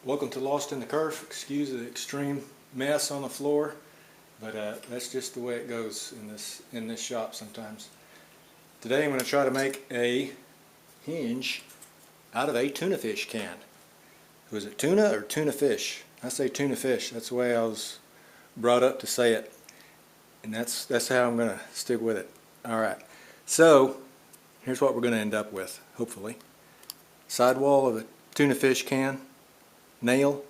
Welcome to Lost in the Curve. Excuse the extreme mess on the floor, but that's just the way it goes in this shop sometimes. Today I'm going to try to make a hinge out of a tuna fish can. Was it tuna or tuna fish? I say tuna fish. That's the way I was brought up to say it, and that's how I'm going to stick with it. Alright, so here's what we're going to end up with, hopefully. Sidewall of a tuna fish can. Nail.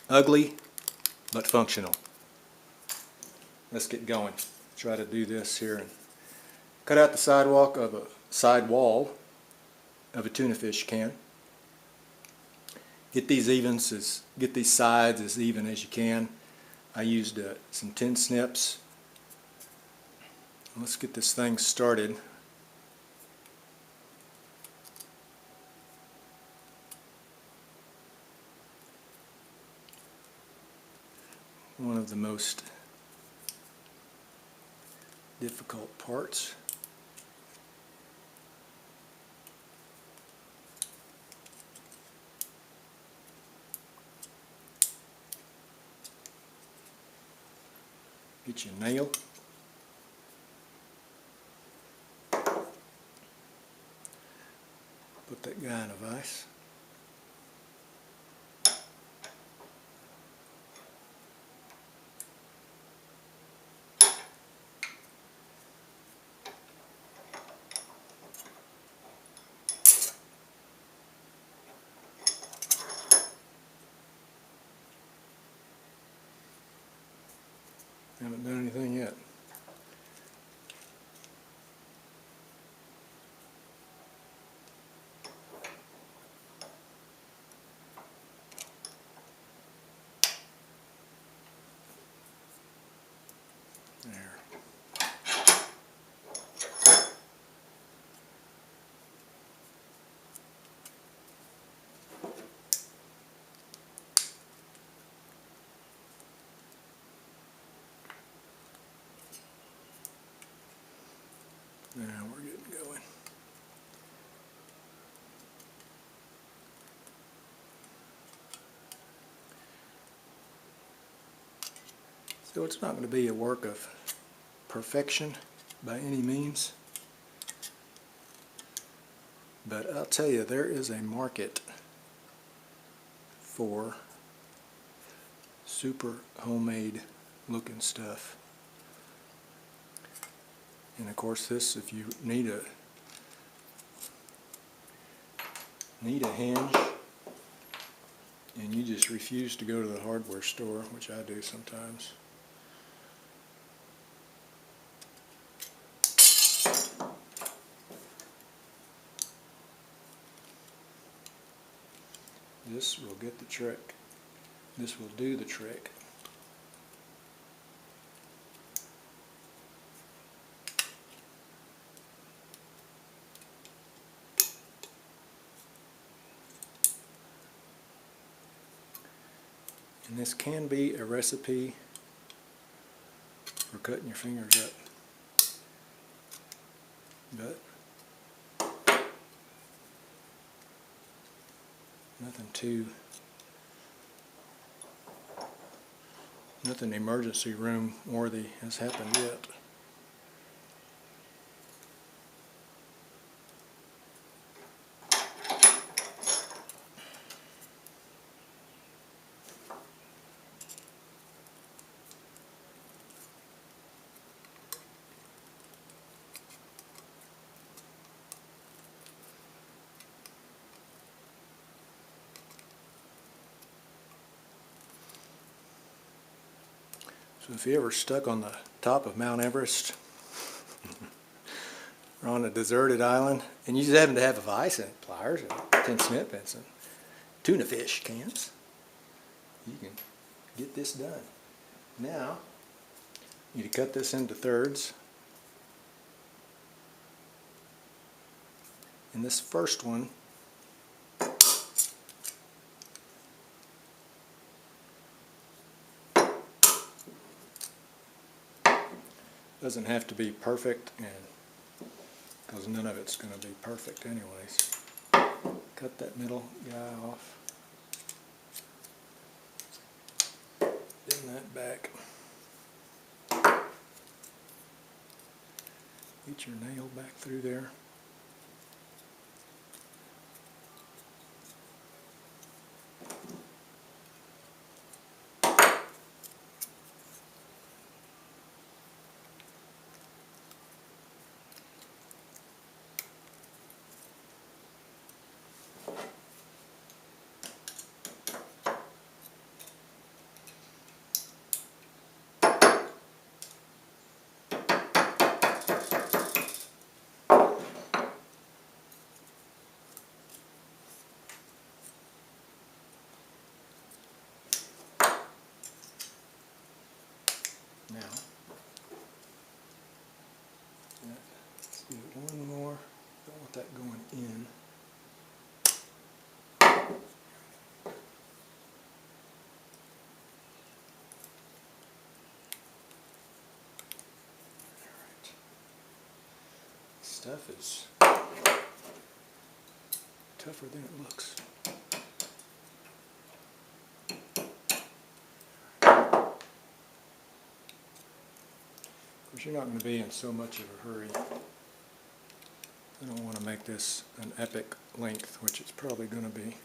Ugly, but functional. Let's get going. Try to do this here and cut out the sidewall of a tuna fish can. Get these sides as even as you can. I used some tin snips. Let's get this thing started. One of the most difficult parts. Get your nail. Put that guy in a vise. Haven't done anything yet. There. Now we're getting going. So it's not going to be a work of perfection by any means, but I'll tell you, there is a market for super homemade looking stuff. And of course, this, if you need a hinge and you just refuse to go to the hardware store, which I do sometimes, this will get the trick. This will do the trick. And this can be a recipe for cutting your fingers up, but nothing emergency room worthy has happened yet. So if you ever stuck on the top of Mount Everest or on a deserted island and you just happen to have a vise and pliers and tin snip and some tuna fish cans, you can get this done. Now, you need to cut this into thirds. And this first one doesn't have to be perfect, and because none of it's going to be perfect anyways. cut that middle guy off. Bend that back. Get your nail back through there. Now, let's do one more. Don't want that going in. Alright. Stuff is tougher than it looks. You're not going to be in so much of a hurry. I don't want to make this an epic length, which it's probably going to be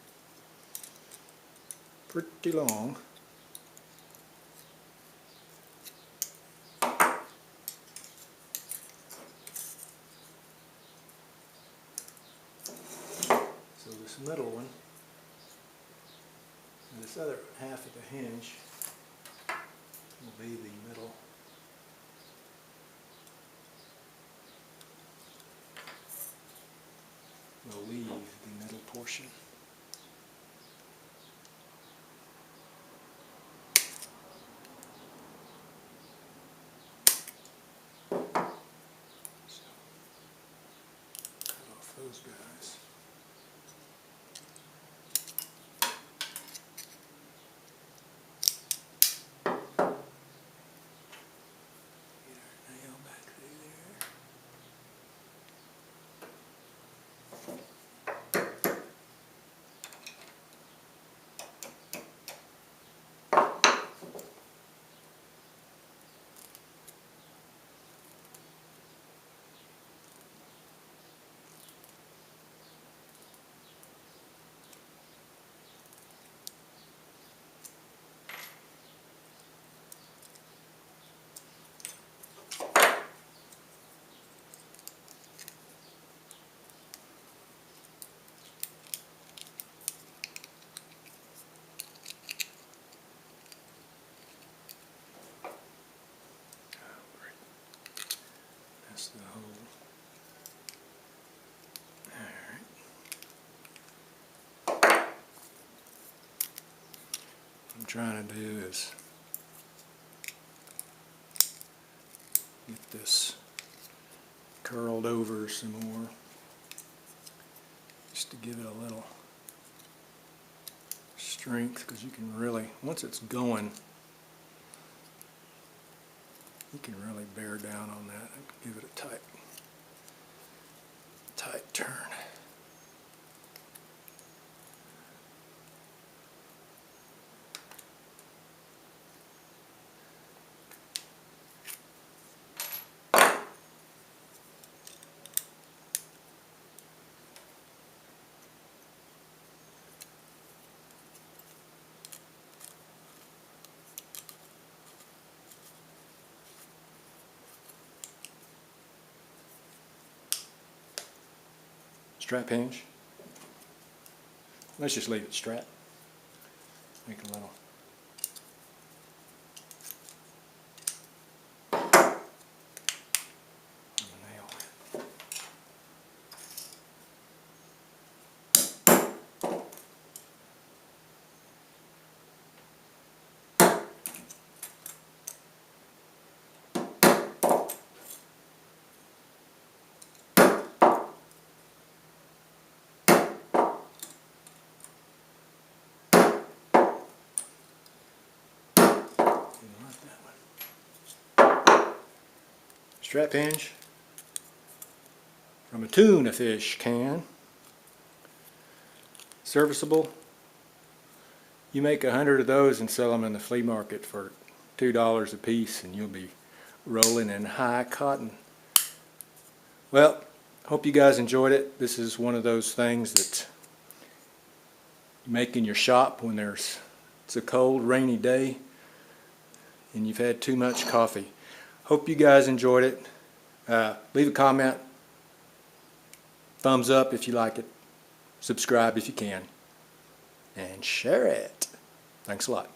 pretty long. So this middle one, and this other half of the hinge will be the middle. We'll leave the middle portion. So, cut off those guys. Get our nail back through there. That's the hole. Alright. What I'm trying to do is get this curled over some more, just to give it a little strength, because you can really, once it's going, you can really bear down on that and give it a tight turn. Strap hinge. Let's just leave it strap. Make a little. Strap hinge from a tuna fish can. serviceable. You make 100 of those and sell them in the flea market for $2 a piece, and you'll be rolling in high cotton. Well, hope you guys enjoyed it. This is one of those things that you make in your shop when it's a cold, rainy day and you've had too much coffee. Hope you guys enjoyed it. Leave a comment, thumbs up if you like it, subscribe if you can, and share it. Thanks a lot.